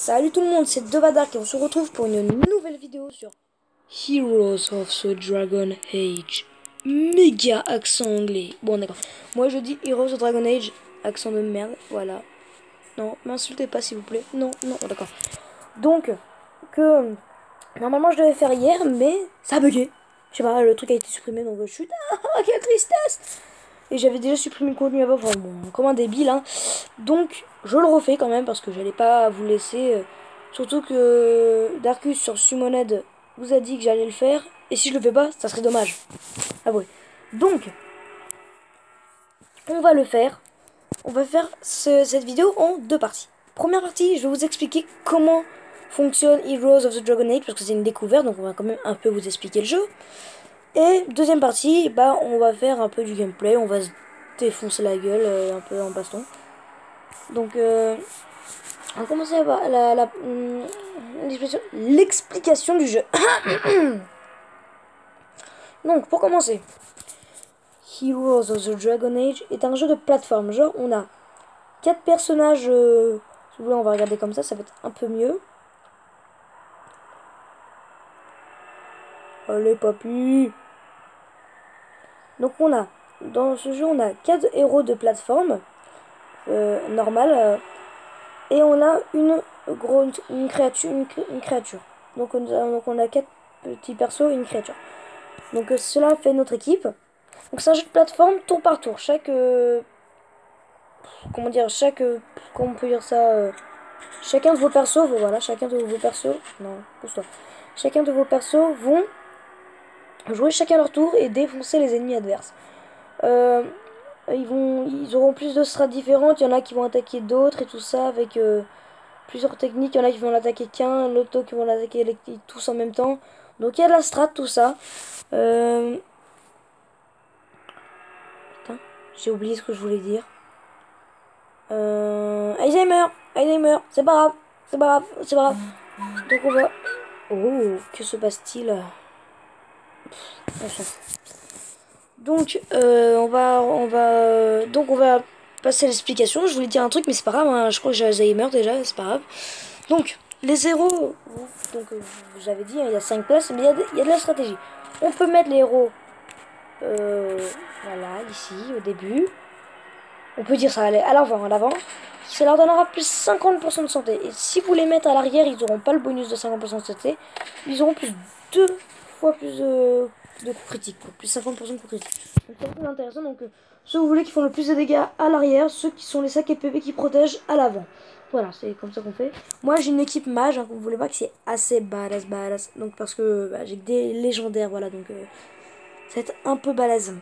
Salut tout le monde, c'est Devadark et on se retrouve pour une nouvelle vidéo sur Heroes of the Dragon Age. Méga accent anglais. Bon d'accord. Moi je dis Heroes of the Dragon Age, accent de merde, voilà. Non, m'insultez pas s'il vous plaît. Non, non, d'accord. Donc, que normalement je devais faire hier, mais ça a bugué. Je sais pas, le truc a été supprimé donc je suis... Ah, quelle tristesse! Et j'avais déjà supprimé le contenu avant, enfin bon, comme un débile, hein. Donc, je le refais quand même parce que j'allais pas vous laisser. Surtout que Darkus sur Summoned vous a dit que j'allais le faire. Et si je le fais pas, ça serait dommage. Ah ouais. Donc, on va le faire. On va faire cette vidéo en deux parties. Première partie, je vais vous expliquer comment fonctionne Heroes of the Dragon Age parce que c'est une découverte, donc on va quand même un peu vous expliquer le jeu. Et deuxième partie, bah on va faire un peu du gameplay, on va se défoncer la gueule un peu en baston. Donc on va commencer par l'explication du jeu. Donc pour commencer, Heroes of the Dragon Age est un jeu de plateforme. Genre on a 4 personnages, si vous voulez on va regarder comme ça va être un peu mieux. Allez papy. Donc on a, dans ce jeu on a 4 héros de plateforme normale. Et on a une créature. Donc on a 4 petits persos et une créature. Donc cela fait notre équipe. Donc c'est un jeu de plateforme tour par tour. Comment dire, comment on peut dire ça, chacun de vos persos, voilà, chacun de vos persos, non, pousse-toi. Chacun de vos persos vont jouer chacun leur tour et défoncer les ennemis adverses. Ils auront plus de strats différentes. Il y en a qui vont attaquer d'autres et tout ça avec plusieurs techniques. Il y en a qui vont l'attaquer qu'un, l'autre qui vont l'attaquer tous en même temps. Donc il y a de la strat, tout ça. Putain, j'ai oublié ce que je voulais dire. Alzheimer, c'est pas grave, c'est pas grave, c'est pas grave. Donc on va... Oh, que se passe-t-il? Donc donc on va passer à l'explication. Je voulais dire un truc, mais c'est pas grave, hein. Je crois que j'ai Alzheimer déjà, c'est pas grave. Donc, les héros, donc j'avais dit, hein, il y a 5 places, mais il y a de la stratégie. On peut mettre les héros, voilà, ici, au début. On peut dire ça à l'avant. Ça leur donnera plus 50% de santé. Et si vous les mettez à l'arrière, ils n'auront pas le bonus de 50% de santé. Ils auront plus 2 fois plus de coups critiques, quoi. Plus 50% de coups critiques. Donc c'est très intéressant. Donc ceux vous voulez qui font le plus de dégâts à l'arrière, ceux qui sont les sacs et PV qui protègent à l'avant. Voilà, c'est comme ça qu'on fait. Moi j'ai une équipe mage, hein, vous voulez pas, que c'est assez badass. Donc parce que bah, j'ai que des légendaires, voilà, donc ça va être un peu balèze.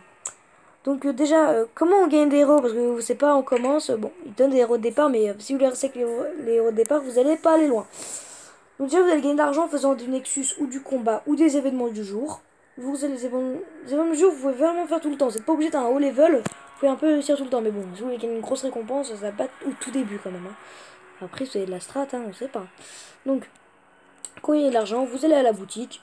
Donc déjà, comment on gagne des héros? Parce que vous savez pas, on commence, bon, ils donnent des héros de départ, mais si vous voulez rester avec les héros de départ, vous n'allez pas aller loin. Donc déjà, vous allez gagner de l'argent en faisant du Nexus ou du combat ou des événements du jour. Vous allez les événements du jour, vous pouvez vraiment faire tout le temps. Vous n'êtes pas obligé d'un haut level, vous pouvez un peu réussir tout le temps. Mais bon, si vous voulez gagner une grosse récompense, ça va pas au tout début quand même. Hein. Après, c'est de la strat, hein, on sait pas. Donc, quand il y a de l'argent, vous allez à la boutique.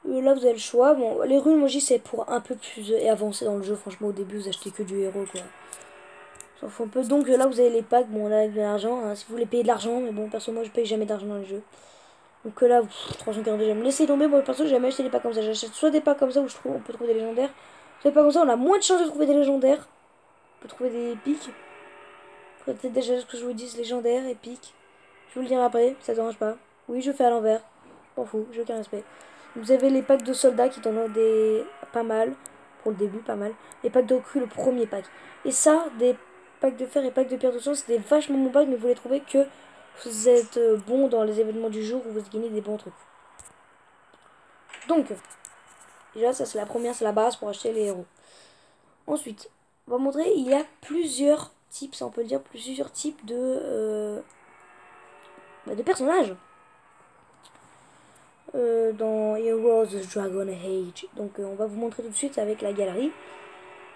Là vous avez le choix. Bon, les runes, moi j'y c'est pour un peu plus avancer dans le jeu. Franchement, au début, vous achetez que du héros quoi. S'en fout un peu. Donc là vous avez les packs. Bon, là avec de l'argent. Hein, si vous voulez payer de l'argent, mais bon, perso, moi je paye jamais d'argent dans les jeux. Donc là, 342 j'aime. Laissez tomber. Moi perso, j'ai jamais acheté des packs comme ça. J'achète soit des packs comme ça où on peut trouver des légendaires. Soit des packs comme ça, on a moins de chances de trouver des légendaires. On peut trouver des pics. Peut-être déjà ce que je vous dis, légendaires, épiques. Je vous le dirai après, ça ne dérange pas. Oui, je fais à l'envers. M'en fous, j'ai aucun respect. Vous avez les packs de soldats qui donnent des pas mal. Pour le début, pas mal. Les packs de recrues, le premier pack. Et ça, des packs de fer et packs de pierre de sang, c'était vachement mon pack, mais vous les trouvez que vous êtes bon dans les événements du jour où vous gagnez des bons trucs. Donc, déjà, ça c'est la première, c'est la base pour acheter les héros. Ensuite, on va montrer, il y a plusieurs types, ça on peut le dire, plusieurs types de personnages. Dans Heroes of the Dragon Age. Donc on va vous montrer tout de suite avec la galerie.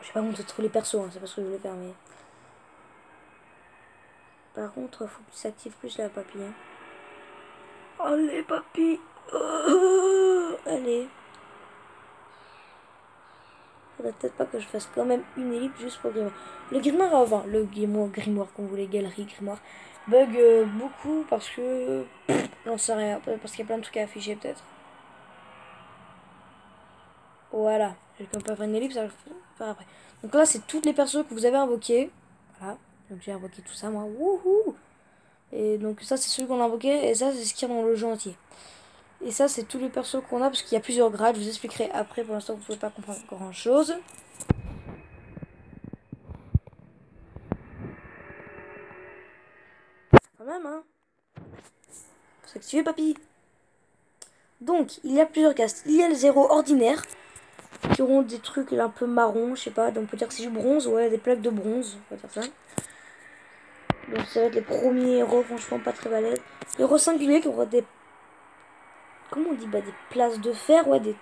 Je vais pas montrer tous les persos, hein, c'est pas ce que je voulais faire, mais... Par contre, faut que tu s'actives plus la papy. Hein. Allez, papy. Allez. Faudrait peut-être pas que je fasse quand même une ellipse juste pour grimoire. Le grimoire, enfin, le grimoire, comme vous voulez, galerie, grimoire, bug beaucoup parce que... J'en sais rien, parce qu'il y a plein de trucs à afficher peut-être. Voilà, je vais quand même pas faire une ellipse, ça va le faire après. Donc là, c'est toutes les persos que vous avez invoquées. Voilà, donc j'ai invoqué tout ça, moi. Wouhou! Et donc ça, c'est celui qu'on a invoqué, et ça, c'est ce qu'il y a dans le jeu entier. Et ça, c'est tous les persos qu'on a, parce qu'il y a plusieurs grades, je vous expliquerai après, pour l'instant, vous pouvez pas comprendre grand-chose. Quand même, hein. Faut s'activer, papy. Donc, il y a plusieurs castes. Il y a les héros ordinaires, qui auront des trucs un peu marron, je sais pas, donc on peut dire que c'est du bronze, ouais, des plaques de bronze, on va dire ça. Donc ça va être les premiers héros, franchement pas très balèzes. Les héros singuliers qui auront des... Comment on dit, bah des places de fer, ouais, des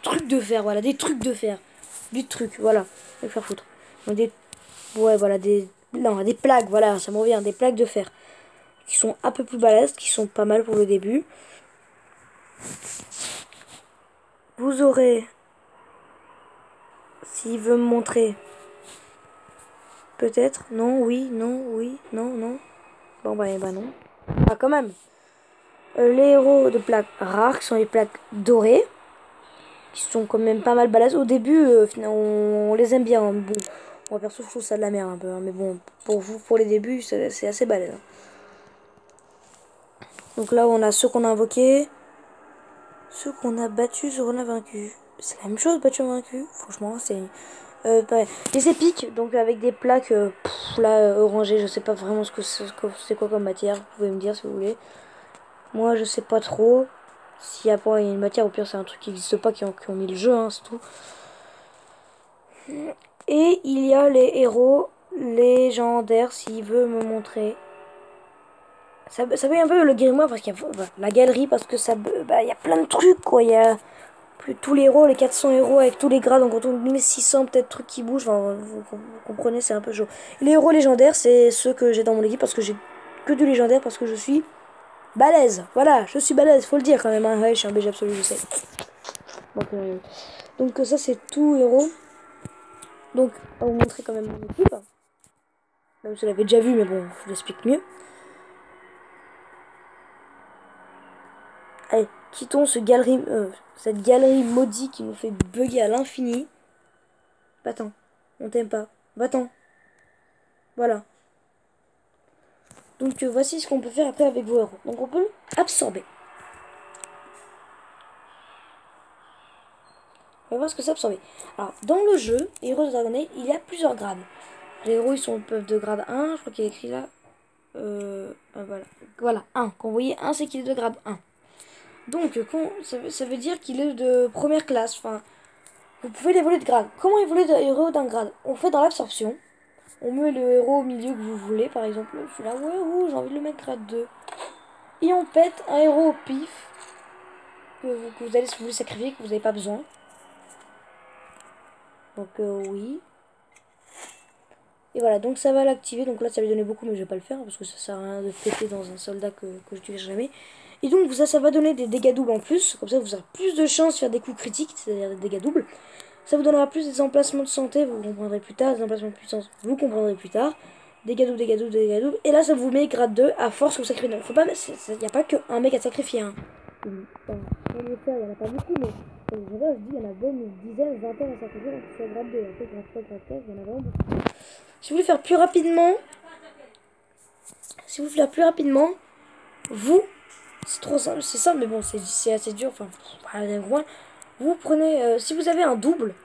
trucs de fer, voilà, des trucs de fer. Du truc, voilà, je vais faire foutre. Donc des... Ouais, voilà, des... Non, des plaques, voilà, ça me revient, des plaques de fer. Qui sont un peu plus balèzes, qui sont pas mal pour le début. Vous aurez... S'il veut me montrer... Peut-être, non, oui, non, oui, non, non. Bon, bah non. Ah, quand même. Les héros de plaques rares, qui sont les plaques dorées, qui sont quand même pas mal balèzes. Au début, on les aime bien. Hein. Bon, moi perso, je trouve ça de la merde un peu. Hein. Mais bon, pour vous, pour les débuts, c'est assez balèze. Hein. Donc là, on a ceux qu'on a invoqués, ceux qu'on a battus, ceux qu'on a vaincus. C'est la même chose, battu vaincu. Franchement, c'est... pareil. Les épiques, donc avec des plaques là orangées, je sais pas vraiment ce que c'est quoi comme matière. Vous pouvez me dire si vous voulez. Moi, je sais pas trop. S'il y a pas une matière, au pire, c'est un truc qui n'existe pas, qui ont mis le jeu, hein, c'est tout. Et il y a les héros légendaires, s'il veut me montrer. Ça fait un peu le grimoire, parce qu'il y a la galerie, parce que ça, bah, il y a plein de trucs, quoi. Il y a tous les héros, les 400 héros avec tous les grades, donc on met 600 peut-être trucs qui bougent. Enfin, vous comprenez, c'est un peu chaud. Les héros légendaires, c'est ceux que j'ai dans mon équipe, parce que j'ai que du légendaire, parce que je suis balèze. Voilà, je suis balèze, faut le dire quand même. Hein. Ouais, je suis un BG absolu, je sais. Donc ça, c'est tout héros. Donc, on va vous montrer quand même mon équipe. Même si vous l'avez déjà vu, mais bon, je l'explique mieux. Allez, quittons cette galerie maudite qui nous fait bugger à l'infini. Va-t'en, on t'aime pas. Va-t'en. Voilà. Donc voici ce qu'on peut faire après avec vos héros. Donc on peut absorber. On va voir ce que c'est absorber. Alors, dans le jeu, Héros de Dragon Age, il y a plusieurs grades. Les héros, peuvent de grade 1, je crois qu'il est écrit là. Voilà. Voilà, 1. Quand vous voyez 1, c'est qu'il est de grade 1. Donc, ça veut dire qu'il est de première classe. Enfin, vous pouvez l'évoluer de grade. Comment évoluer de héros d'un grade? On fait dans l'absorption. On met le héros au milieu que vous voulez. Par exemple, celui-là, ouais, j'ai envie de le mettre grade 2. Et on pète un héros au pif. Que vous allez vous sacrifier, que vous n'avez pas besoin. Donc, oui. Et voilà, donc ça va l'activer. Donc là, ça va lui donner beaucoup, mais je vais pas le faire. Parce que ça sert à rien de péter dans un soldat que j'utilise jamais. Et donc, ça va donner des dégâts doubles en plus. Comme ça, vous aurez plus de chances de faire des coups critiques, c'est-à-dire des dégâts doubles. Ça vous donnera plus des emplacements de santé, vous comprendrez plus tard. Des emplacements de puissance, vous comprendrez plus tard. Dégâts doubles, dégâts doubles, dégâts doubles. Et là, ça vous met grade 2 à force que vous sacrifiez. Il n'y a pas qu'un mec à sacrifier. Hein. Enfin, il y en a pas beaucoup, mais je dis, il y en a bonne une dizaine, vingtaine à sacrifier, donc c'est grade 2. Après, grade 3, grade 4, il y en a vraiment beaucoup. Si vous voulez faire plus rapidement, vous, c'est trop simple, c'est simple, mais bon, c'est assez dur. Enfin, vous prenez, si vous avez un double,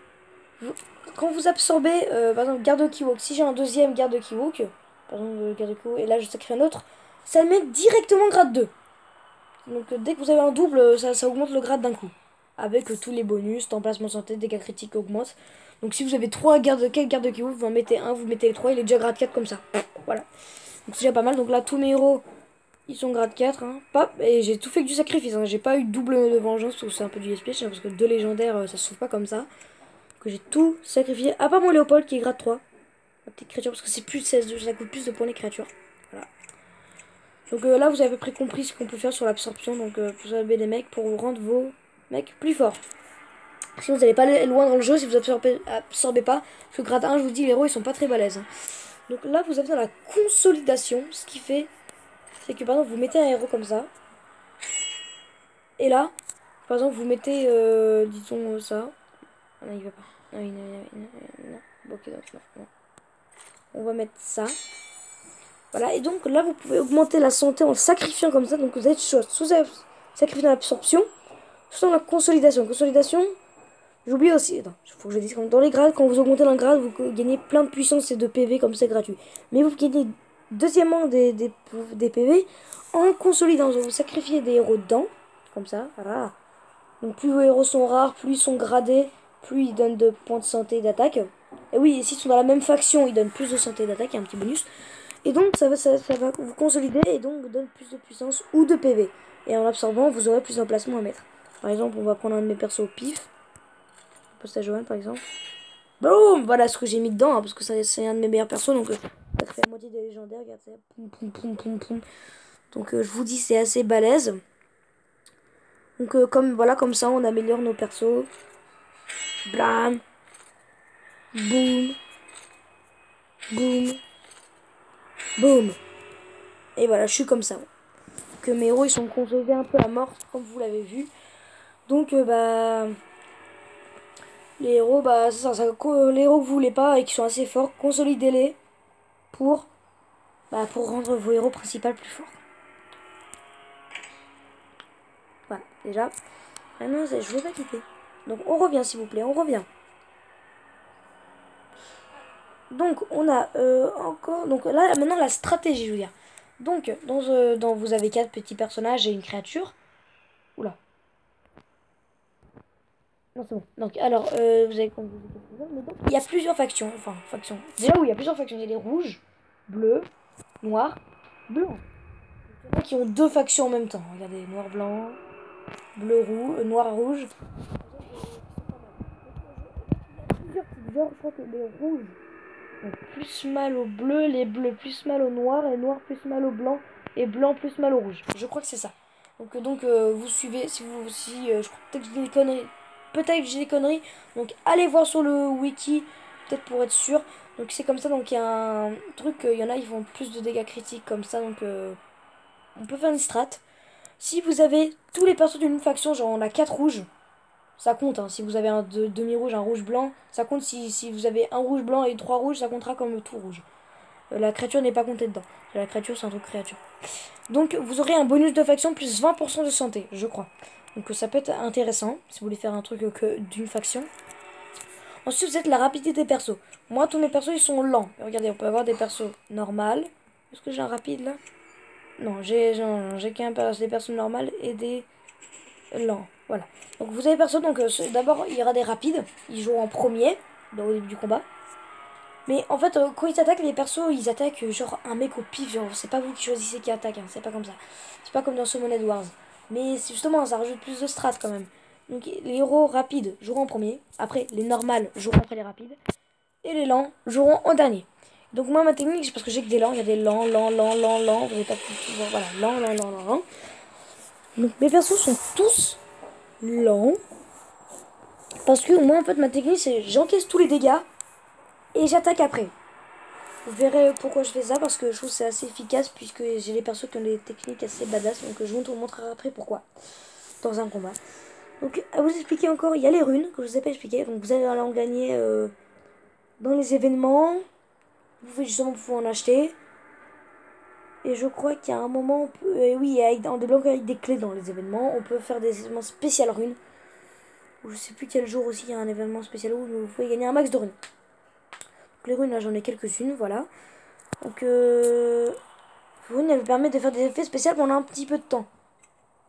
quand vous absorbez, par exemple, garde Kiwok, si j'ai un deuxième garde Kiwok, par exemple, garde Kiwok, et là je sacrifie un autre, ça le met directement grade 2. Donc dès que vous avez un double, ça augmente le grade d'un coup. Avec tous les bonus, emplacement santé, dégâts critiques augmentent. Donc si vous avez 3 gardes Kiwok, vous en mettez un, vous mettez les 3, il est déjà grade 4 comme ça. Voilà. Donc c'est déjà pas mal. Donc là, tous mes héros, ils sont grade 4. Hein. Et j'ai tout fait que du sacrifice. Hein. J'ai pas eu double de vengeance, c'est un peu du gaspillage, parce que 2 légendaires, ça se trouve pas comme ça. Que j'ai tout sacrifié. À part mon Léopold qui est grade 3. La petite créature, parce que c'est plus 16, ça coûte plus de points les créatures. Voilà. Donc là, vous avez à peu près compris ce qu'on peut faire sur l'absorption. Donc vous avez des mecs pour rendre vos mecs plus forts. Sinon vous n'allez pas aller loin dans le jeu si vous absorbez pas. Parce que grade 1, je vous dis, les héros ils sont pas très balèzes. Donc là vous avez dans la consolidation. Ce qui fait, c'est que par exemple vous mettez un héros comme ça. Et là, par exemple vous mettez, disons ça. Ah non, il va pas. Ah oui, non. Bon, ok, donc non. On va mettre ça. Voilà, et donc là vous pouvez augmenter la santé en le sacrifiant comme ça. Donc vous avez soit sacrifier dans l'absorption, soit dans la consolidation. Consolidation, j'oublie aussi. Attends, il faut que je dise dans les grades, quand vous augmentez d'un grade, vous gagnez plein de puissance et de PV comme c'est gratuit. Mais vous gagnez deuxièmement des PV en consolidant. Vous sacrifiez des héros dedans, comme ça, voilà. Donc plus vos héros sont rares, plus ils sont gradés, plus ils donnent de points de santé et d'attaque. Et oui, s'ils sont dans la même faction, ils donnent plus de santé et d'attaque, il y a un petit bonus. Et donc ça va vous consolider et donc vous donne plus de puissance ou de PV. Et en absorbant, vous aurez plus d'emplacements à mettre. Par exemple, on va prendre un de mes persos au pif. Poste à Johan par exemple. Boum. Voilà ce que j'ai mis dedans, hein, parce que c'est un de mes meilleurs persos, donc ça fait la moitié des légendaires. Regarde ça. Poum. Donc je vous dis, c'est assez balèze. Donc comme ça, on améliore nos persos. Blam. Boum. Boum. Et voilà, je suis comme ça. Que mes héros ils sont consolidés un peu à mort, comme vous l'avez vu. Donc les héros, c'est ça, les héros que vous voulez pas et qui sont assez forts, consolidez-les pour rendre vos héros principaux plus forts. Voilà, déjà. Maintenant, je veux pas quitter. Donc on revient s'il vous plaît, on revient. Donc on a encore, donc là maintenant la stratégie, je veux dire. Donc vous avez 4 petits personnages et une créature. Oula. Non, c'est bon. Donc, alors, vous avez compris. Mais donc, il y a plusieurs factions. Enfin, factions. Déjà, oui, il y a plusieurs factions. Il y a les rouges, bleus, noirs, blancs. Il y en a qui ont deux factions en même temps. Regardez, noir, blanc, bleu, rouge, noir, rouge. Il y a plusieurs types. Genre, je crois que les rouges ont plus mal au bleu, les bleus plus mal au noir, et noir plus mal au blanc, et blanc plus mal au rouge. Je crois que c'est ça. Donc, vous suivez, si je crois peut-être que je dis des conneries. Peut-être que j'ai des conneries. Donc allez voir sur le wiki, peut-être pour être sûr. Donc c'est comme ça, donc il y a un truc, il y en a, ils font plus de dégâts critiques comme ça, donc on peut faire une strat. Si vous avez tous les persos d'une faction, genre on a 4 rouges, ça compte, hein. Si vous avez un demi-rouge, un rouge-blanc, ça compte. Si vous avez un rouge-blanc et 3 rouges, ça comptera comme tout rouge. La créature n'est pas comptée dedans. La créature, c'est un truc créature. Donc vous aurez un bonus de faction plus 20% de santé, je crois. Donc ça peut être intéressant si vous voulez faire un truc que d'une faction. Ensuite vous êtes la rapidité des persos. Moi tous mes persos ils sont lents. Regardez, on peut avoir des persos normales. Est-ce que j'ai un rapide là? Non, j'ai qu'un des persos normales et des lents. Voilà. Donc vous avez persos, donc d'abord il y aura des rapides. Ils jouent en premier au début du combat. Mais en fait, quand ils attaquent, les persos, ils attaquent genre un mec au pif. Genre, c'est pas vous qui choisissez qui attaque, hein, c'est pas comme ça. C'est pas comme dans Summoned Wars. Mais justement, ça rajoute plus de strat quand même. Donc, les héros rapides joueront en premier. Après, les normales joueront après les rapides. Et les lents joueront en dernier. Donc, moi, ma technique, c'est parce que j'ai que des lents. Il y a des lents. Vous n'avez pas pu voir. Voilà, lents. Donc, mes persos sont tous lents. Parce que moi, en fait, ma technique, c'est j'encaisse tous les dégâts. Et j'attaque après. Vous verrez pourquoi je fais ça, parce que je trouve que c'est assez efficace, puisque j'ai les persos qui ont des techniques assez badass, donc je vous montrerai après pourquoi, dans un combat. Donc à vous expliquer encore, il y a les runes, que je vous ai pas expliqué, donc vous allez en gagner dans les événements, vous pouvez justement pouvoir en acheter, et je crois qu'il y a un moment, on peut, oui, en débloquant avec des clés dans les événements, on peut faire des événements spécial runes, ou je sais plus quel jour aussi il y a un événement spécial où vous pouvez gagner un max de runes. Donc les runes là j'en ai quelques-unes, voilà. Donc, Rune, elle me permet de faire des effets spéciaux pendant un petit peu de temps.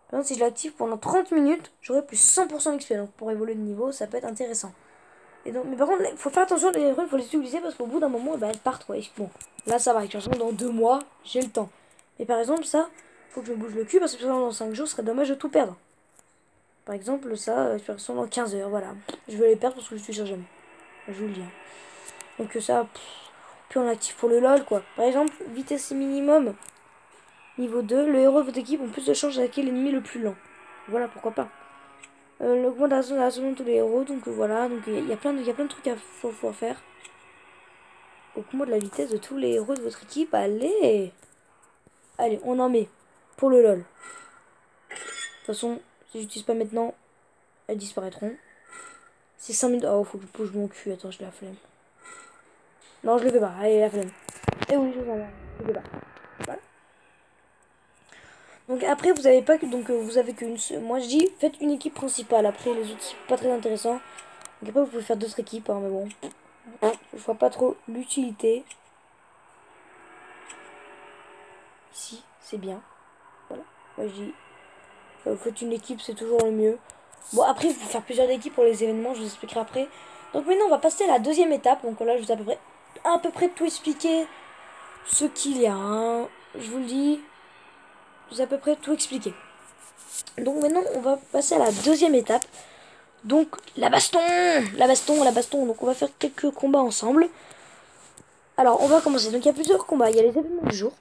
Par exemple, si je l'active pendant 30 minutes, j'aurai plus 100% d'XP. Donc, pour évoluer de niveau, ça peut être intéressant. Et donc, mais par contre, il faut faire attention, les runes, il faut les utiliser parce qu'au bout d'un moment, elles partent, quoi. Bon, là, ça va. De toute façon, dans 2 mois, j'ai le temps. Mais par exemple, ça, faut que je me bouge le cul parce que dans 5 jours, ce serait dommage de tout perdre. Par exemple, ça, dans 15 heures, voilà. Je vais les perdre parce que je suis jamais. Je vous le dis. Donc, ça, puis on active pour le LOL, quoi. Par exemple, vitesse minimum. Niveau 2, le héros de votre équipe ont plus de chances d'attaquer l'ennemi le plus lent. Voilà, pourquoi pas. L'augmentation de la saison de tous les héros. Donc voilà, donc il y a plein de trucs à faut faire. Augmente la vitesse de tous les héros de votre équipe. Allez, allez, on en met pour le lol. De toute façon, si j'utilise pas maintenant, elles disparaîtront. C'est 5 minutes. Oh, faut que je bouge mon cul. Attends, je la flemme. Non, je le fais pas. Allez, la flemme. Et oui, je le fais pas. Voilà. Donc après, vous avez pas que. Donc vous avez qu'une. Moi, je dis, faites une équipe principale. Après, les autres, c'est pas très intéressant. Donc après, vous pouvez faire d'autres équipes. Hein, mais bon. Je vois pas trop l'utilité. Ici, c'est bien. Voilà. Moi, je dis, vous faites une équipe, c'est toujours le mieux. Bon, après, il faut faire plusieurs équipes pour les événements. Je vous expliquerai après. Donc maintenant, on va passer à la deuxième étape. Donc là, je vous ai à peu près tout expliqué. Ce qu'il y a, hein. Je vous le dis, je vous ai à peu près tout expliqué. Donc maintenant, on va passer à la deuxième étape. Donc, la baston. Donc, on va faire quelques combats ensemble. Alors, on va commencer. Donc, il y a plusieurs combats. Il y a les événements du jour.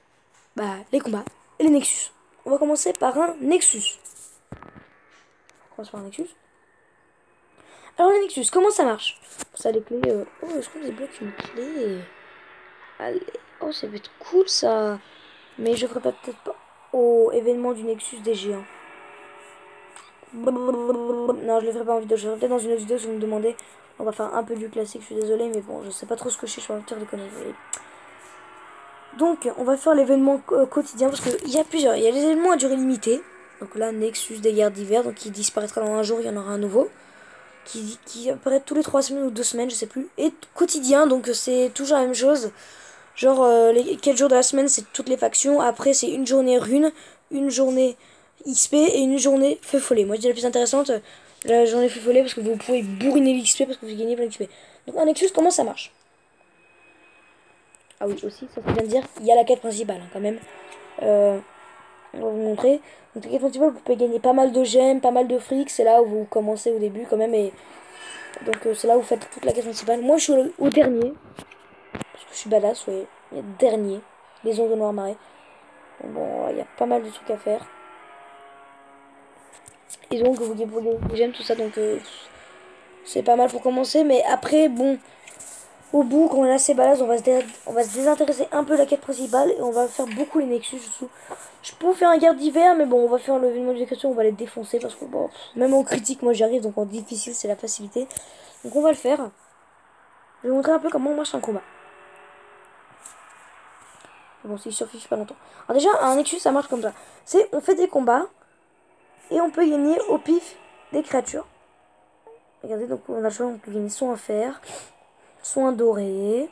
Bah, les combats et les Nexus. On va commencer par un Nexus. On commence par un Nexus. Alors, les Nexus, comment ça marche? Ça, les clés... Oh, je crois que j'ai bloqué une clé. Allez. Oh, ça va être cool, ça. Mais je ferai peut-être pas au événement du Nexus des géants. Non, je le ferai pas en vidéo. Je le ferai peut-être dans une autre vidéo si vous me demandez. On va faire un peu du classique, je suis désolée, mais bon, je sais pas trop ce que je vais faire des conneries. Donc, on va faire l'événement quotidien parce qu'il y a plusieurs. Il y a les événements à durée limitée. Donc là, Nexus des guerres d'hiver, donc qui disparaîtra dans un jour, il y en aura un nouveau. Qui apparaît tous les 3 semaines ou 2 semaines, je sais plus. Et quotidien, donc c'est toujours la même chose. Genre, les 4 jours de la semaine, c'est toutes les factions. Après, c'est une journée rune, une journée XP et une journée feu follet. Moi, je dis la plus intéressante, la journée feu follet, parce que vous pouvez bourriner l'XP parce que vous gagnez plein d'XP. Donc, un Nexus, comment ça marche? Ah oui, aussi, ça c'est bien de dire, il y a la quête principale, hein, quand même. On va vous montrer. Donc, la quête principale, vous pouvez gagner pas mal de gemmes, pas mal de fric. C'est là où vous commencez au début, quand même. Et donc, c'est là où vous faites toute la quête principale. Moi, je suis au dernier. Parce que je suis badass, oui. Il y a le dernier. Les ondes de noir marais. Bon, il y a pas mal de trucs à faire. Et donc, vous gagnez des gemmes, tout ça. Donc, c'est pas mal pour commencer. Mais après, bon, au bout, quand on est assez balèze, on va se désintéresser un peu de la quête principale. Et on va faire beaucoup les Nexus. Je peux faire un garde d'hiver, mais bon, on va faire l'événement d'éducation. On va les défoncer. Parce que, bon, même en critique, moi j'y arrive. Donc, en difficile, c'est la facilité. Donc, on va le faire. Je vais vous montrer un peu comment marche un combat. Bon, s'il suffit pas longtemps. Alors déjà, un Nexus, ça marche comme ça. C'est, on fait des combats et on peut gagner au pif des créatures. Regardez, donc on a le choix, on peut gagner soit un fer, soit un doré,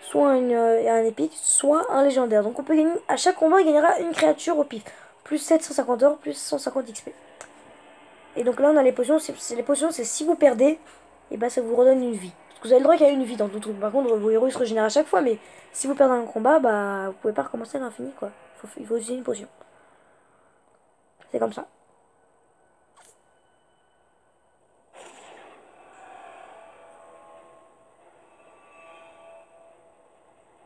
soit un épique, soit un légendaire. Donc on peut gagner, à chaque combat, il gagnera une créature au pif. Plus 750 or, plus 150 XP. Et donc là, on a les potions. Les potions, c'est si vous perdez, et bah ça vous redonne une vie. Parce que vous avez le droit qu'il y a une vie dans tout truc. Par contre, vos héros ils se régénèrent à chaque fois, mais si vous perdez un combat, bah vous pouvez pas recommencer à l'infini quoi. Il faut utiliser une potion. C'est comme ça.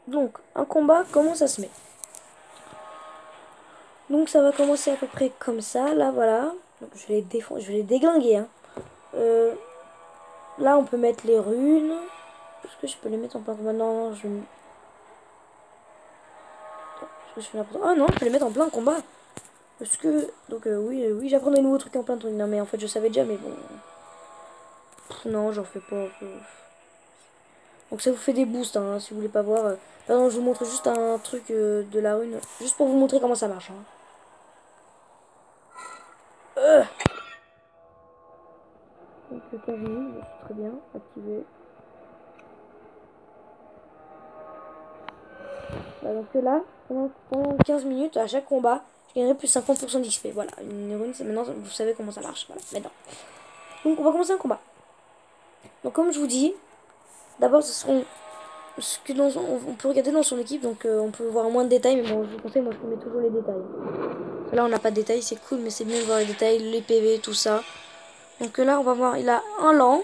Donc, un combat, comment ça se met? Donc ça va commencer à peu près comme ça, là voilà. Donc, je vais les déglinguer. Hein. Là on peut mettre les runes. Est-ce que je peux les mettre en plein combat? Non, non, je vais... Oh non, je peux les mettre en plein combat. Parce que... Donc oui, j'apprends des nouveaux trucs en plein truc. Non mais en fait je savais déjà mais bon... Non, j'en fais pas. Donc ça vous fait des boosts hein, si vous voulez pas voir. Pardon, je vous montre juste un truc de la rune. Juste pour vous montrer comment ça marche. Hein. Donc le 15 minutes, c'est très bien. Activé. Bah, donc là, pendant 15 minutes, à chaque combat, je gagnerai plus 50% d'XP. Voilà, une rune, maintenant vous savez comment ça marche. Voilà, maintenant. Donc on va commencer un combat. Donc comme je vous dis, d'abord ce seront ce que on peut regarder dans son équipe, donc on peut voir moins de détails, mais bon je vous conseille, moi je vous mets toujours les détails. Là on n'a pas de détails, c'est cool, mais c'est mieux de voir les détails, les PV, tout ça. Donc là on va voir, il a un lent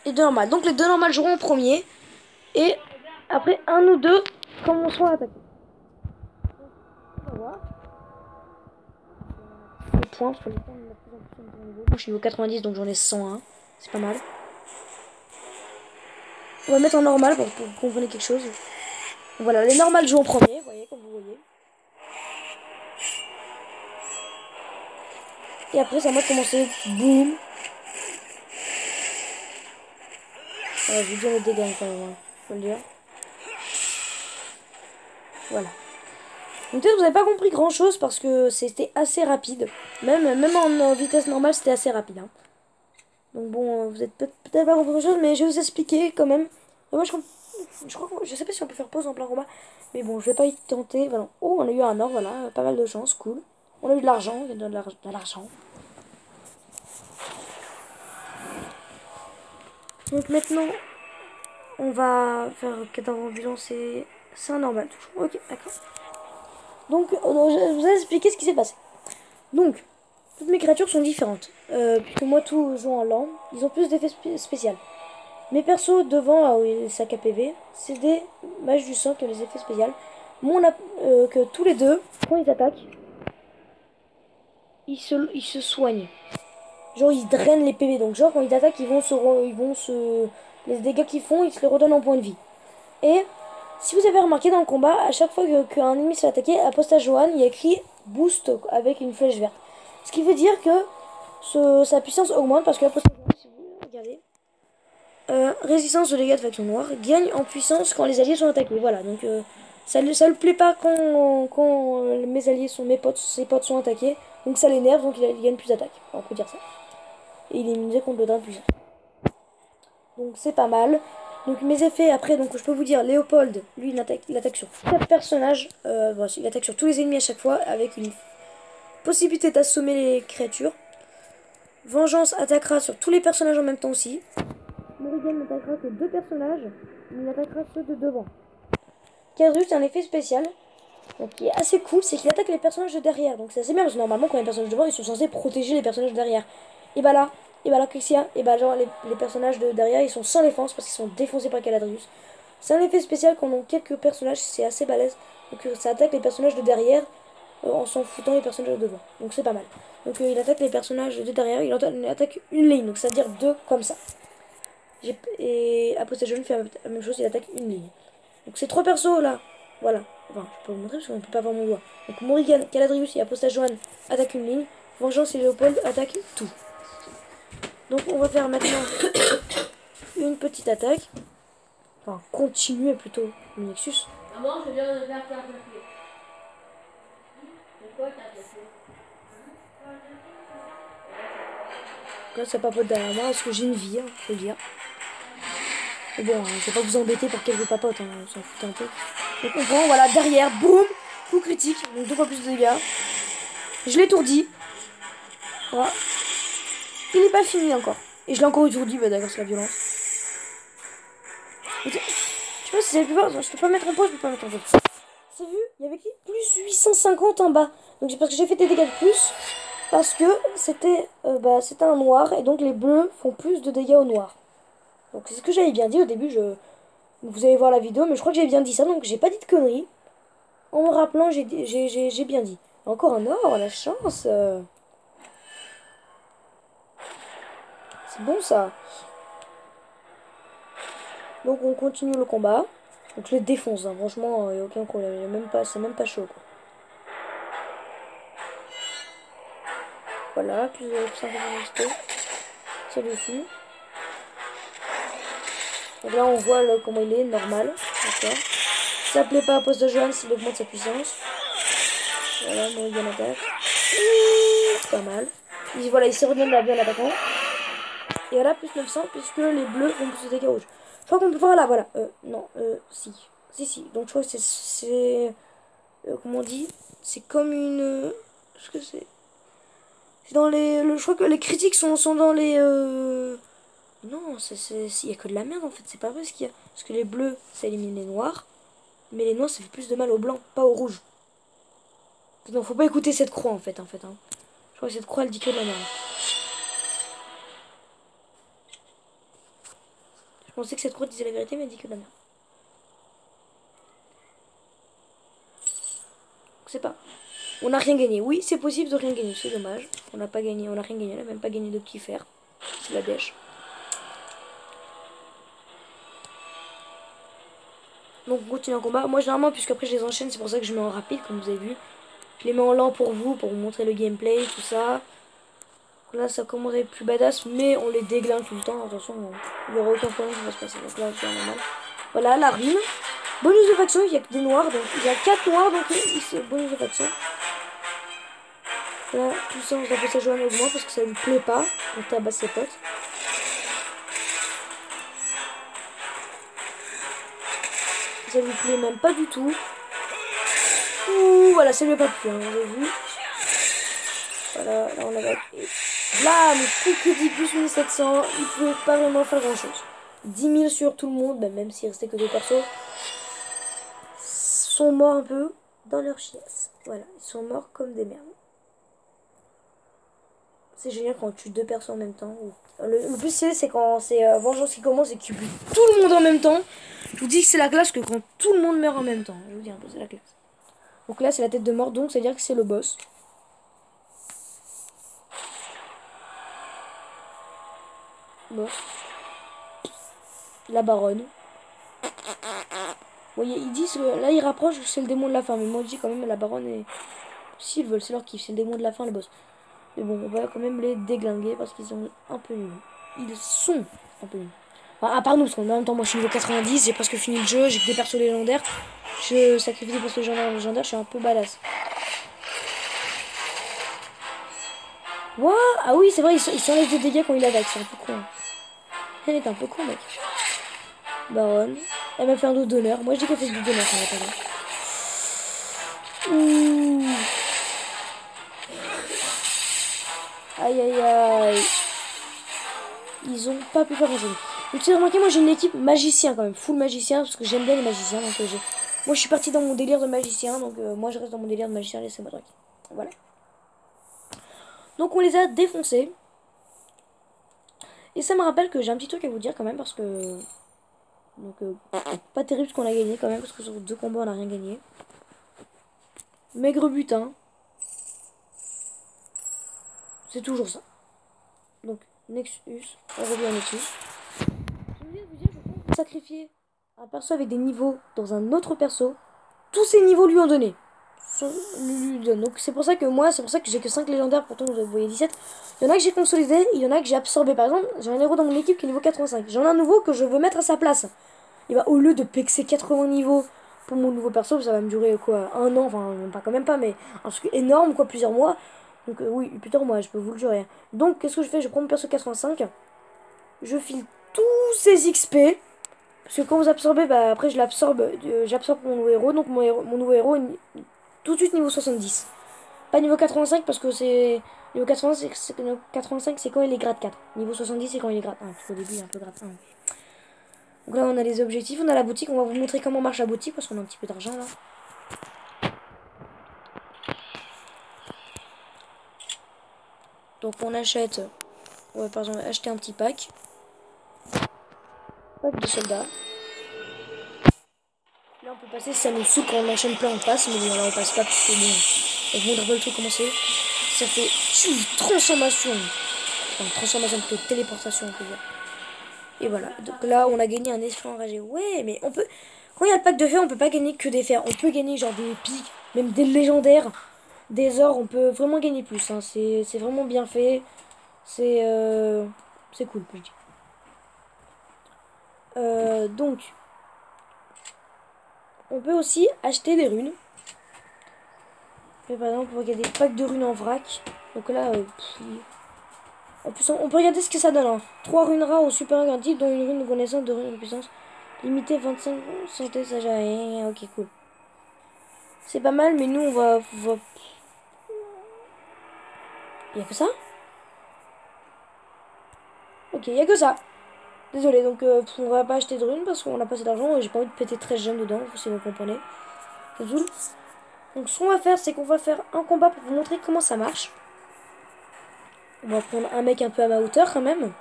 et deux normales. Donc les deux normales joueront en premier, et après un ou deux commenceront à attaquer. On va voir. points, parce que les points, on a de plus en plus de niveau. Moi, je suis niveau 90, donc j'en ai 101. C'est pas mal. On va mettre en normal pour que vous compreniez quelque chose. Voilà, les normales jouent en premier, vous voyez, comme vous voyez. Et après, c'est à moi de commencer. Boum. Voilà, je vais dire les dégâts quand même, hein, faut le dire. Voilà. Donc peut-être que vous n'avez pas compris grand chose parce que c'était assez rapide. Même en vitesse normale, c'était assez rapide. Hein. Donc bon, vous êtes peut-être pas compris grand chose, mais je vais vous expliquer quand même. Et moi, je sais pas si on peut faire pause en plein combat. Mais bon, je vais pas y tenter. Voilà. Oh, on a eu un or, voilà. Pas mal de chance, cool. On a eu de l'argent, il y a de l'argent. Donc maintenant, on va faire cadavre ambulant, c'est un normal toujours. Ok, d'accord. Donc, je vous ai expliqué ce qui s'est passé. Donc, toutes mes créatures sont différentes. Puisque moi, tout joue en lent, ils ont plus d'effets spéciaux. Mes persos devant, ah oui, les sacs à PV, c'est des mages du sang qui ont les effets spéciaux. Que tous les deux, quand ils attaquent, ils se soignent. Genre, ils drainent les PV. Donc, genre, quand ils attaquent, les dégâts qu'ils font, ils se les redonnent en points de vie. Et si vous avez remarqué dans le combat, à chaque fois qu'un ennemi se fait attaquer, à poste à Johan, il y a écrit boost avec une flèche verte. Ce qui veut dire que sa puissance augmente parce que la poste à Johan, si vous regardez, résistance de dégâts de faction noire gagne en puissance quand les alliés sont attaqués. Voilà, donc ça le plaît pas quand mes alliés ses potes sont attaqués, donc ça l'énerve, donc il gagne plus d'attaques. On peut dire ça. Et il est immunisé contre le drain de puissance. Donc c'est pas mal. Donc mes effets après, donc je peux vous dire, Léopold, lui il attaque sur 4 personnages, bon, il attaque sur tous les ennemis à chaque fois avec une possibilité d'assommer les créatures. Vengeance attaquera sur tous les personnages en même temps aussi. Morrigan n'attaquera que 2 personnages, mais il attaquera ceux de devant. Cadrus, c'est un effet spécial, donc qui est assez cool, c'est qu'il attaque les personnages de derrière. Donc c'est assez bien parce que normalement quand les personnages de devant ils sont censés protéger les personnages de derrière. Et bah là, qu'est-ce qu'il y a? Et bah genre les personnages de derrière ils sont sans défense parce qu'ils sont défoncés par Caladrius. C'est un effet spécial quand on a quelques personnages, c'est assez balèze. Donc ça attaque les personnages de derrière en s'en foutant les personnages de devant. Donc c'est pas mal. Donc il attaque les personnages de derrière, il attaque une ligne, donc c'est-à-dire 2 comme ça. Et après Jeune fait la même chose, il attaque une ligne. Donc ces 3 persos là, voilà. Enfin, je peux vous montrer parce qu'on peut pas voir mon doigt. Donc Morrigan, Caladrius et Apostage Johan attaquent une ligne. Vengeance et Léopold attaquent tout. Donc on va faire maintenant une petite attaque. Enfin, continuer plutôt le Nexus. Maman, je viens de faire un café. C'est quoi ta café? Là, ça papote derrière moi parce que j'ai une vie, hein, faut le dire. Mais bon, je vais pas vous embêter pour quelques papotes, hein, on s'en fout un peu. Donc on prend, voilà, derrière, boum, coup critique, donc 2 fois plus de dégâts. Je l'ai étourdi. Voilà. Il n'est pas fini encore. Et je l'ai encore étourdi, bah d'accord, c'est la violence. Je sais pas si c'est le plus fort, je peux pas mettre en pause, je peux pas mettre en pause. C'est vu, il y avait écrit plus 850 en bas. Donc c'est parce que j'ai fait des dégâts de plus. Parce que c'était un noir et donc les bleus font plus de dégâts au noir. Donc c'est ce que j'avais bien dit au début. Vous allez voir la vidéo, mais je crois que j'ai bien dit ça. Donc j'ai pas dit de conneries. En me rappelant, j'ai bien dit. Encore un or, la chance. C'est bon ça. Donc on continue le combat. Donc je les défonce, hein. Franchement, il n'y a aucun problème. C'est même pas chaud quoi. Voilà, plus de 5 c'est dessus. Donc là on voit comment il est, normal. D'accord. Si ça plaît pas à poste de Johan, s'il augmente sa puissance. Voilà, Morrigan attaque. Pas mal. Voilà, il s'est redonné bien l'attaquant. Et voilà, plus 900, puisque les bleus font plus de dégâts rouges. Je crois qu'on peut voir là, voilà. Non, si. Si. Donc je crois que c'est comment on dit? C'est comme une... Qu'est-ce que c'est? C'est dans les... je crois que les critiques sont dans les... Non, il y a que de la merde en fait, c'est pas vrai ce qu'il y a. Parce que les bleus, ça élimine les noirs. Mais les noirs, ça fait plus de mal aux blancs, pas aux rouges. Non, faut pas écouter cette croix en fait. Hein. Je crois que cette croix, elle dit que de la merde. Je pensais que cette croix disait la vérité, mais elle dit que de la merde. C'est pas. On n'a rien gagné. Oui, c'est possible de rien gagner. C'est dommage. On n'a pas gagné. On n'a rien gagné. On n'a même pas gagné de petit fer. C'est la dèche. Donc on continue en combat. Moi généralement, puisque après je les enchaîne, c'est pour ça que je mets en rapide, comme vous avez vu. Je les mets en lent pour vous montrer le gameplay, tout ça. Donc là ça commence à être plus badass, mais on les déglingue tout le temps. Attention, il n'y aura aucun problème qui va se passer. Donc là c'est normal. Voilà la ruine. Bonus de faction, il y a que des noirs. Donc il y a 4 noirs, donc c'est bonus de faction. Là, puissance d'appeler Joanne augmente parce que ça lui plaît pas. On tabasse ses potes. Ça lui plaît même pas du tout. Ouh, voilà, ça lui a pas plu, hein, vous avez vu. Voilà, là on avait... Blam, coup critique plus 1700. Il pouvait pas vraiment faire grand chose. 10 000 sur tout le monde, bah, même s'il restait que 2 persos. Sont morts un peu dans leur chiasse. Voilà, ils sont morts comme des merdes. C'est génial quand tu tues 2 persos en même temps. Le plus c'est quand c'est Vengeance qui commence et que tu tues tout le monde en même temps. Je vous dis que c'est la classe que quand tout le monde meurt en même temps. Je vous dis un peu, c'est la classe. Donc là c'est la tête de mort, donc ça veut dire que c'est le boss. Boss. La baronne. Vous voyez, ils disent, là ils rapprochent, c'est le démon de la fin. Mais moi je dis quand même la baronne est... S'ils veulent, c'est leur kiff, c'est le démon de la fin, le boss. Mais bon, on va quand même les déglinguer parce qu'ils sont un peu nuls. Ils sont un peu nuls. Enfin, à part nous, parce qu'en même temps, moi je suis niveau 90, j'ai presque fini le jeu, j'ai que des persos légendaires. Je sacrifie des persos légendaires, je suis un peu badass. Wouah. Ah oui, c'est vrai, il s'enlève des dégâts quand il attaque, c'est un peu con. Elle est un peu con, mec. Baronne. Elle m'a fait un dos d'honneur. Moi je dis qu'elle fait du d'honneur quand elle attaque. Ouh. Aïe aïe aïe. Ils ont pas pu faire grand chose. Donc tu as remarqué, moi j'ai une équipe magicien quand même, full magicien, parce que j'aime bien les magiciens. Donc moi je suis partie dans mon délire de magicien, donc moi je reste dans mon délire de magicien, laissez-moi tranquille. Voilà. Donc on les a défoncés. Et ça me rappelle que j'ai un petit truc à vous dire quand même, parce que... Donc pas terrible ce qu'on a gagné quand même, parce que sur 2 combats on n'a rien gagné. Maigre butin. C'est toujours ça. Donc Nexus, on revient à Nexus. J'ai oublié de vous dire, je pense sacrifier un perso avec des niveaux dans un autre perso. Tous ces niveaux lui ont donné. Donc c'est pour ça que moi, c'est pour ça que j'ai que 5 légendaires, pourtant vous voyez 17. Il y en a que j'ai consolidé, il y en a que j'ai absorbé. Par exemple, j'ai un héros dans mon équipe qui est niveau 85. J'en ai un nouveau que je veux mettre à sa place. Et bah au lieu de pexer 80 niveaux pour mon nouveau perso, ça va me durer quoi, un an, enfin pas quand même pas, mais un truc énorme quoi, plusieurs mois. Donc oui, plusieurs mois, je peux vous le jurer. Donc qu'est-ce que je fais? Je prends mon perso 85, je file tous ces XP. Parce que quand vous absorbez, bah après je l'absorbe, j'absorbe mon nouveau héros, donc mon nouveau héros tout de suite niveau 70. Pas niveau 85 parce que c'est... Niveau 85 c'est quand il est grade 4. Niveau 70 c'est quand il est grade 1. Parce qu'au début il est un peu grade 1. Donc là on a les objectifs, on a la boutique, on va vous montrer comment marche la boutique parce qu'on a un petit peu d'argent là. Donc on achète... Ouais par exemple acheter un petit pack. Pack de soldats. Là on peut passer, ça nous saoule quand on enchaîne plein on passe, mais bon là on passe pas parce que bon... On vous montre un peu le truc comment c'est. Ça fait transformation. Enfin transformation plutôt téléportation on peut dire. Et voilà, donc là on a gagné un esprit enragé. Ouais mais on peut... Quand il y a le pack de fer on peut pas gagner que des fers. On peut gagner genre des pics, même des légendaires, des ors, on peut vraiment gagner plus hein. C'est vraiment bien fait. C'est cool je dis. Donc on peut aussi acheter des runes. Et par exemple on peut regarder des packs de runes en vrac. Donc là en plus on peut regarder ce que ça donne hein. 3 runes rares au super garanti, dont une rune de connaissance de rune de puissance. Limité 25 santé, ça j'ai... Ok, cool. C'est pas mal, mais nous, on va... Y'a que ça? Ok, y'a que ça. Désolé, donc on va pas acheter de runes parce qu'on a pas assez d'argent et j'ai pas envie de péter 13 gemmes dedans, si vous comprenez. C'est tout. Donc ce qu'on va faire, c'est qu'on va faire un combat pour vous montrer comment ça marche. On va prendre un mec un peu à ma hauteur quand même.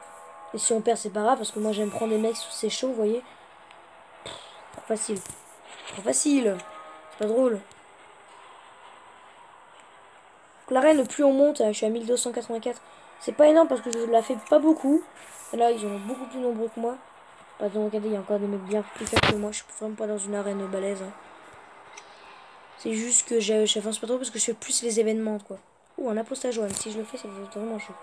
Et si on perd, c'est pas grave parce que moi j'aime prendre des mecs sous c'est chaud, vous voyez. Trop facile. Trop facile. C'est pas drôle. Donc l'arène, plus on monte, je suis à 1284. C'est pas énorme parce que je la fais pas beaucoup. Et là, ils sont beaucoup plus nombreux que moi. Par exemple, regardez, il y a encore des mecs bien plus faibles que moi. Je suis vraiment pas dans une arène balèze. Hein. C'est juste que j'avance pas trop parce que je fais plus les événements, quoi. Ou un apostage Joanne. Si je le fais, ça va être vraiment chaud.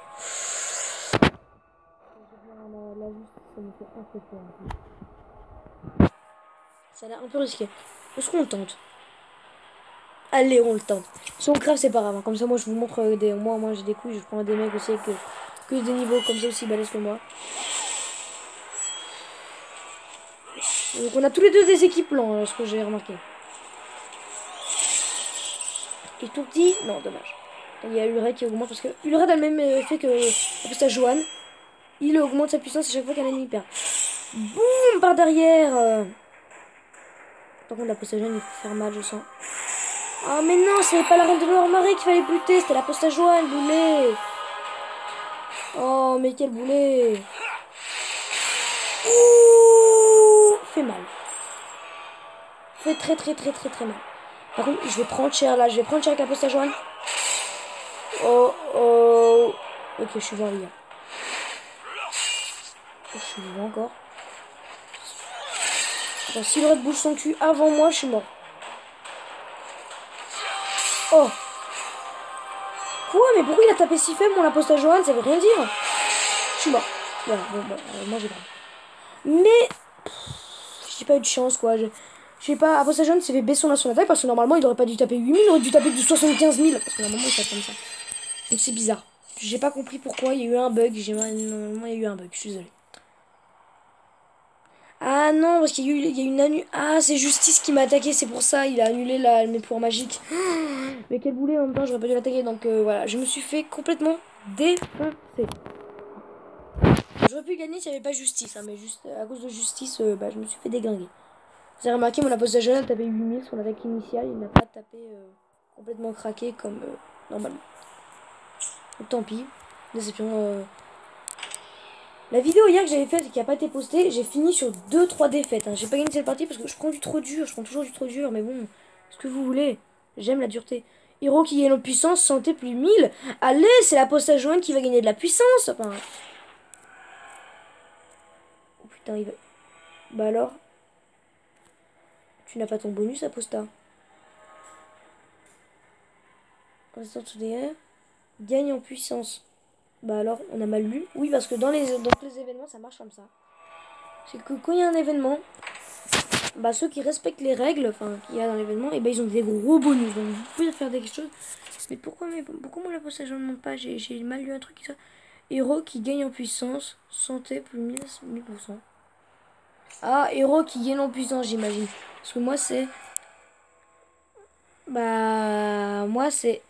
Ça a l'air un peu risqué. Est-ce qu'on le tente? Allez, on le tente. Si on crève, c'est pas grave. Hein. Comme ça, moi, je vous montre des. Moi j'ai des couilles. Je prends des mecs aussi que des niveaux comme ça aussi balèzes que moi. Donc, on a tous les deux des équipements, ce que j'ai remarqué. Et tout petit, non, dommage. Il y a Ulred qui augmente parce que Ulred a le même effet que l'apostage Joanne. Il augmente sa puissance à chaque fois qu'un ennemi perd. Boum par derrière. Par contre, l'apostage Joanne, il faut faire mal, je sens. Oh, mais non, c'était pas la reine de Noirmarais qu'il fallait buter, c'était l'apostage Joanne, boulet. Oh, mais quel boulet. Ouh, fait mal. Fait très mal. Par contre, je vais prendre cher là, je vais prendre cher avec l'apostage Joanne. Oh, oh. Ok, je suis vivant, les gars. Je suis vivant encore. Attends, si le bouge son cul avant moi, je suis mort. Oh. Quoi? Mais pourquoi il a tapé si faible mon apostage Joanne? Ça veut rien dire. Je suis mort. Voilà, bon, moi j'ai pas. Mais j'ai pas eu de chance quoi. Je sais pas, apostage Joanne s'est fait baisser son attaque parce que normalement il aurait pas dû taper 8000, il aurait dû taper du 75 000. Parce que normalement il tape comme ça. Donc c'est bizarre. J'ai pas compris pourquoi, il y a eu un bug. Normalement il y a eu un bug, je suis désolé. Ah non, parce qu'il y a une annule. Ah, c'est Justice qui m'a attaqué, c'est pour ça, il a annulé mes pouvoirs magiques. Mais quel boulet en même temps, j'aurais pas dû l'attaquer. Donc voilà, je me suis fait complètement défoncer. J'aurais pu gagner s'il n'y avait pas Justice, hein, mais juste à cause de Justice, je me suis fait déglinguer. Vous avez remarqué, mon apostage Joanne a tapé 8000, son attaque initiale, il n'a pas tapé complètement craqué comme normalement. Donc tant pis, déception. La vidéo hier que j'avais faite et qui n'a pas été postée, j'ai fini sur 2-3 défaites. Hein. J'ai pas gagné cette partie parce que je prends du trop dur. Je prends toujours du trop dur. Mais bon, ce que vous voulez. J'aime la dureté. Héros qui gagne en puissance, santé plus 1000. Allez, c'est l'apostage Joanne qui va gagner de la puissance. Enfin... Oh putain, il va... Bah alors... Tu n'as pas ton bonus, apostat. Résistant to the air. Gagne en puissance. Bah alors, on a mal lu. Oui, parce que dans les événements, ça marche comme ça. C'est que quand il y a un événement... Bah ceux qui respectent les règles, enfin qu'il y a dans l'événement, et ils ont des gros bonus. Donc vous pouvez faire des choses. Mais pourquoi moi la poste je ne monte pas? J'ai mal lu un truc qui ça. Héros qui gagne en puissance, santé plus 1000%. Ah, héros qui gagne en puissance, j'imagine. Parce que moi c'est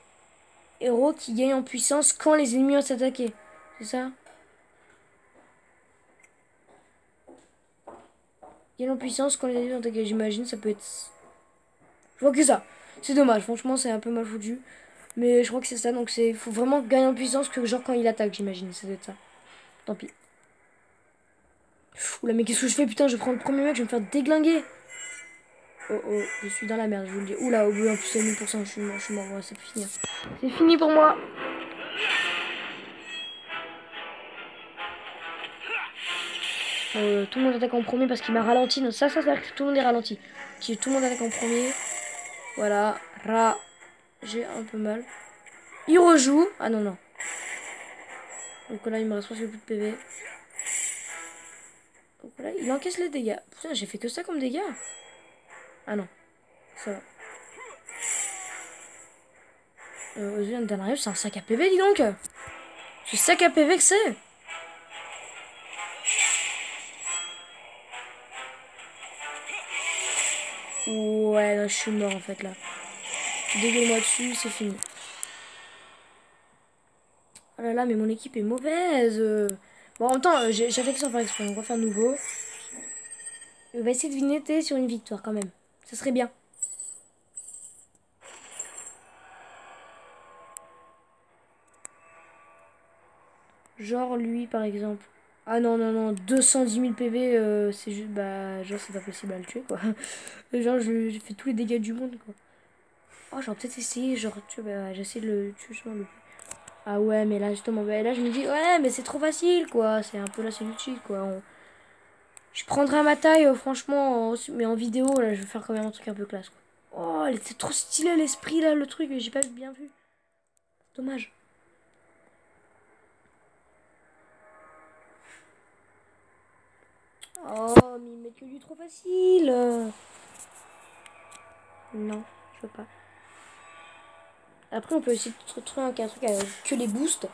héros qui gagne en puissance quand les ennemis ont s'attaqué. C'est ça? Gagne en puissance quand les ennemis ont attaqué, j'imagine ça peut être. Je vois que ça. C'est dommage, franchement c'est un peu mal foutu. Mais je crois que c'est ça, donc il faut vraiment gagner en puissance que genre quand il attaque, j'imagine, ça doit être ça. Tant pis. Oula, mais qu'est-ce que je fais, putain, je prends le premier mec, je vais me faire déglinguer. Oh oh, je suis dans la merde, je vous le dis. Oula, au bout en plus c'est 1000%, je suis mort, ouais, c'est fini. C'est fini pour moi. Tout le monde attaque en premier parce qu'il m'a ralenti. Non, ça veut dire que tout le monde est ralenti. Si tout le monde attaque en premier. Voilà, j'ai un peu mal. Il rejoue. Ah non, non. Donc là, il me reste presque plus de PV. Donc là, il encaisse les dégâts. Putain, j'ai fait que ça comme dégâts. Ah non, ça va. Dernier, c'est un sac à PV, dis donc. C'est sac à PV que c'est. Ouais, là, je suis mort en fait là. Dégueule-moi dessus, c'est fini. Oh là là, mais mon équipe est mauvaise. Bon, en même temps, j'ai fait que sans faire exprès. On va faire nouveau. On va essayer de vignetter sur une victoire quand même. Ça serait bien. Genre lui par exemple. Ah non, non, non, 210 000 PV, c'est juste, genre c'est pas possible à le tuer quoi. Genre j'ai fait tous les dégâts du monde quoi. Oh, j'aurais peut-être essayé, genre, tu vois, bah, j'essaie de le tuer justement le... Ah ouais, mais là, justement, bah, là, je me dis, ouais, mais c'est trop facile, quoi. C'est un peu là, c'est du cheat, quoi. Je prendrai ma taille, franchement, mais en vidéo, là, je vais faire quand même un truc un peu classe, quoi. Oh, c'est trop stylé, l'esprit, là, le truc, mais j'ai pas bien vu. Dommage. Oh, mais ils mettent que du trop facile. Non, je veux pas. Après, on peut essayer de trouver un truc avec que les boosts.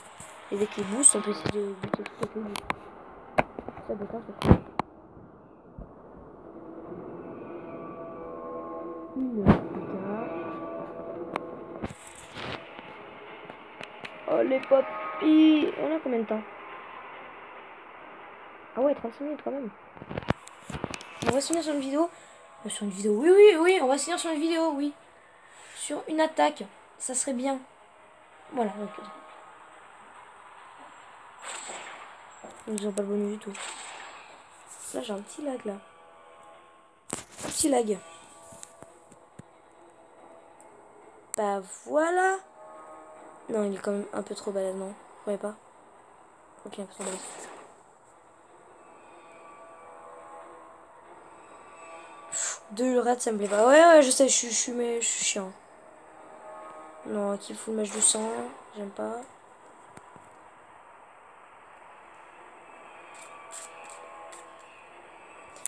Et avec les boosts, on peut essayer de buter tout avec les boosts. Ça peut être un truc. Oh, les papis. On a combien de temps? Ah ouais, 35 minutes quand même. On va se finir sur une vidéo. Sur une vidéo, oui, oui, oui. On va se finir sur une vidéo, oui. Sur une attaque. Ça serait bien. Voilà, ok. Ils ont pas le bonus du tout. Là, j'ai un petit lag, là. Un petit lag. Bah, voilà. Non, il est quand même un peu trop balade, non? Vous voyez pas? Ok, un peu trop balade. Deux rats, ça me plaît pas. Ouais, ouais, je sais, je suis chiant. Non, qui fout le match du sang. J'aime pas.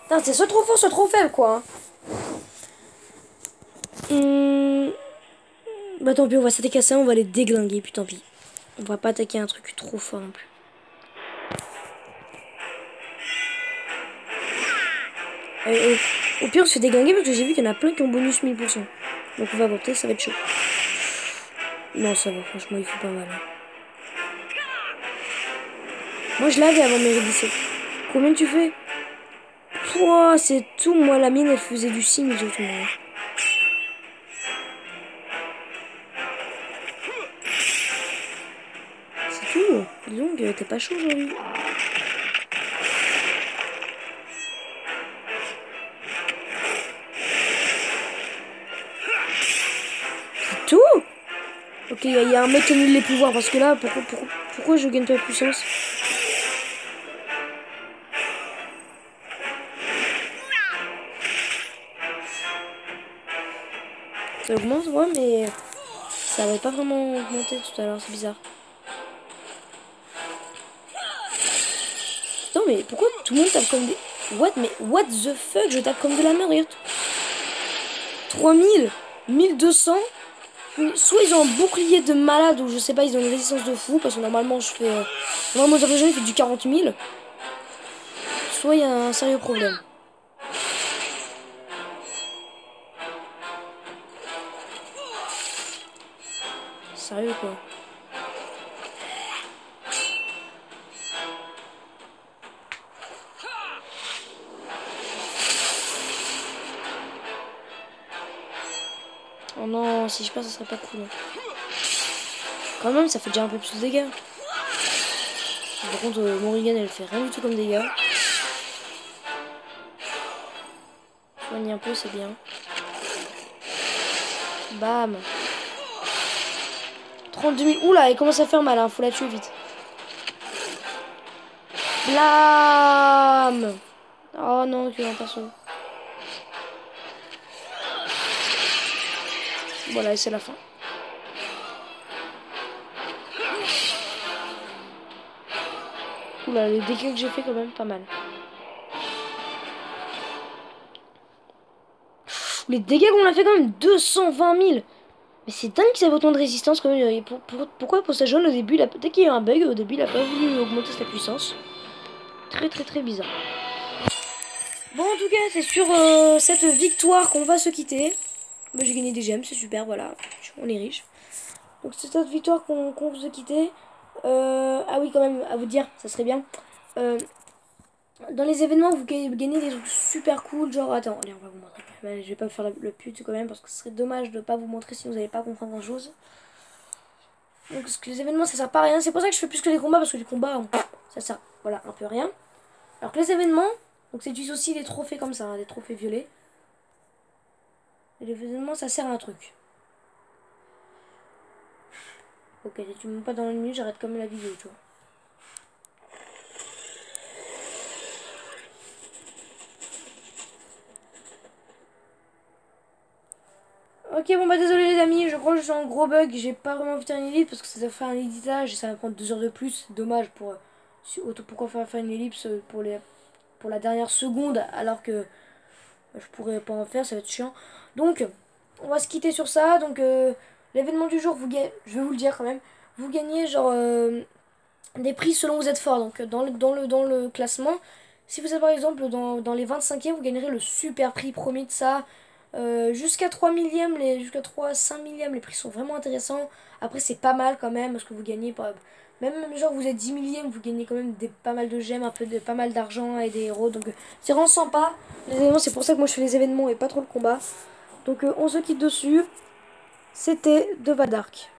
Putain, c'est soit trop fort, soit trop faible, quoi. Bah tant pis, on va s'attaquer à ça, on va les déglinguer, puis tant pis. On va pas attaquer un truc trop fort non plus. Au pire, on se fait déglinguer parce que j'ai vu qu'il y en a plein qui ont bonus 1000%. Donc on va voir, peut-être ça va être chaud. Non, ça va, franchement, il faut pas mal. Moi, je l'avais avant mes 17. Combien tu fais? Pouah, c'est tout. Moi, la mienne, elle faisait du 6000, j'ai tout. C'est tout. Dis donc, t'es pas chaud aujourd'hui. C'est tout. Ok, il y a un mec qui annule les pouvoirs parce que là, pourquoi je gagne pas de puissance? Ça augmente, ouais, mais ça avait pas vraiment augmenté tout à l'heure, c'est bizarre. Putain, mais pourquoi tout le monde tape comme des... What the fuck, je tape comme de la merde, regarde. 3000, 1200. Soit ils ont un bouclier de malade ou je sais pas, ils ont une résistance de fou parce que normalement je fais... Normalement mon original fait du 40 000. Soit il y a un sérieux problème. Sérieux quoi. Oh non, si je passe, ça serait pas cool. Quand même, ça fait déjà un peu plus de dégâts. Par contre, Morrigan, elle fait rien du tout comme dégâts. Soigne un peu, c'est bien. Bam. 32 000. Oula, elle commence à faire mal, hein. Faut la tuer vite. Blam. Oh non, tu vas pas sauver. Voilà, et c'est la fin. Oula, les dégâts que j'ai fait quand même pas mal. Les dégâts qu'on a fait quand même 220 000. Mais c'est dingue qu'ils avaient autant de résistance quand même. Pourquoi pour sa jaune au début, dès qu'il y a eu un bug, au début il a pas voulu augmenter sa puissance. Très très très bizarre. Bon en tout cas c'est sur cette victoire qu'on va se quitter. Bah, j'ai gagné des gemmes, c'est super, voilà. On est riche. Donc c'est cette victoire qu'on va se quitter. Ah oui quand même, à vous dire, ça serait bien. Dans les événements, vous gagnez des trucs super cool. Genre, attends, allez, on va vous montrer. Je vais pas faire le pute quand même parce que ce serait dommage de pas vous montrer si vous n'allez pas comprendre grand chose. Donc, parce que les événements ça sert pas à rien. C'est pour ça que je fais plus que les combats parce que les combats, ça sert voilà, un peu à rien. Alors que les événements, donc c'est juste aussi des trophées comme ça, hein, des trophées violets. Et les événements, ça sert à un truc. Ok, si tu me mets pas dans la minute, j'arrête quand même la vidéo, tu vois. Ok, bon bah désolé les amis, je crois que je suis en gros bug, j'ai pas vraiment envie de faire une ellipse parce que ça va faire un éditage et ça va prendre 2 heures de plus, dommage pour... pourquoi faire une ellipse pour la dernière seconde alors que je pourrais pas en faire, ça va être chiant. Donc, on va se quitter sur ça, donc l'événement du jour, je vais vous le dire quand même, vous gagnez genre des prix selon où vous êtes fort, donc dans le classement, si vous êtes par exemple dans les 25e, vous gagnerez le super prix promis de ça. Jusqu'à 3 millièmes, jusqu'à 3 5 millièmes, les prix sont vraiment intéressants. Après, c'est pas mal quand même, parce que vous gagnez même genre vous êtes 10 millièmes, vous gagnez quand même pas mal de gemmes, pas mal d'argent et des héros. Donc c'est vraiment sympa. Les événements, c'est pour ça que moi je fais les événements et pas trop le combat. Donc on se quitte dessus. C'était de Vadark.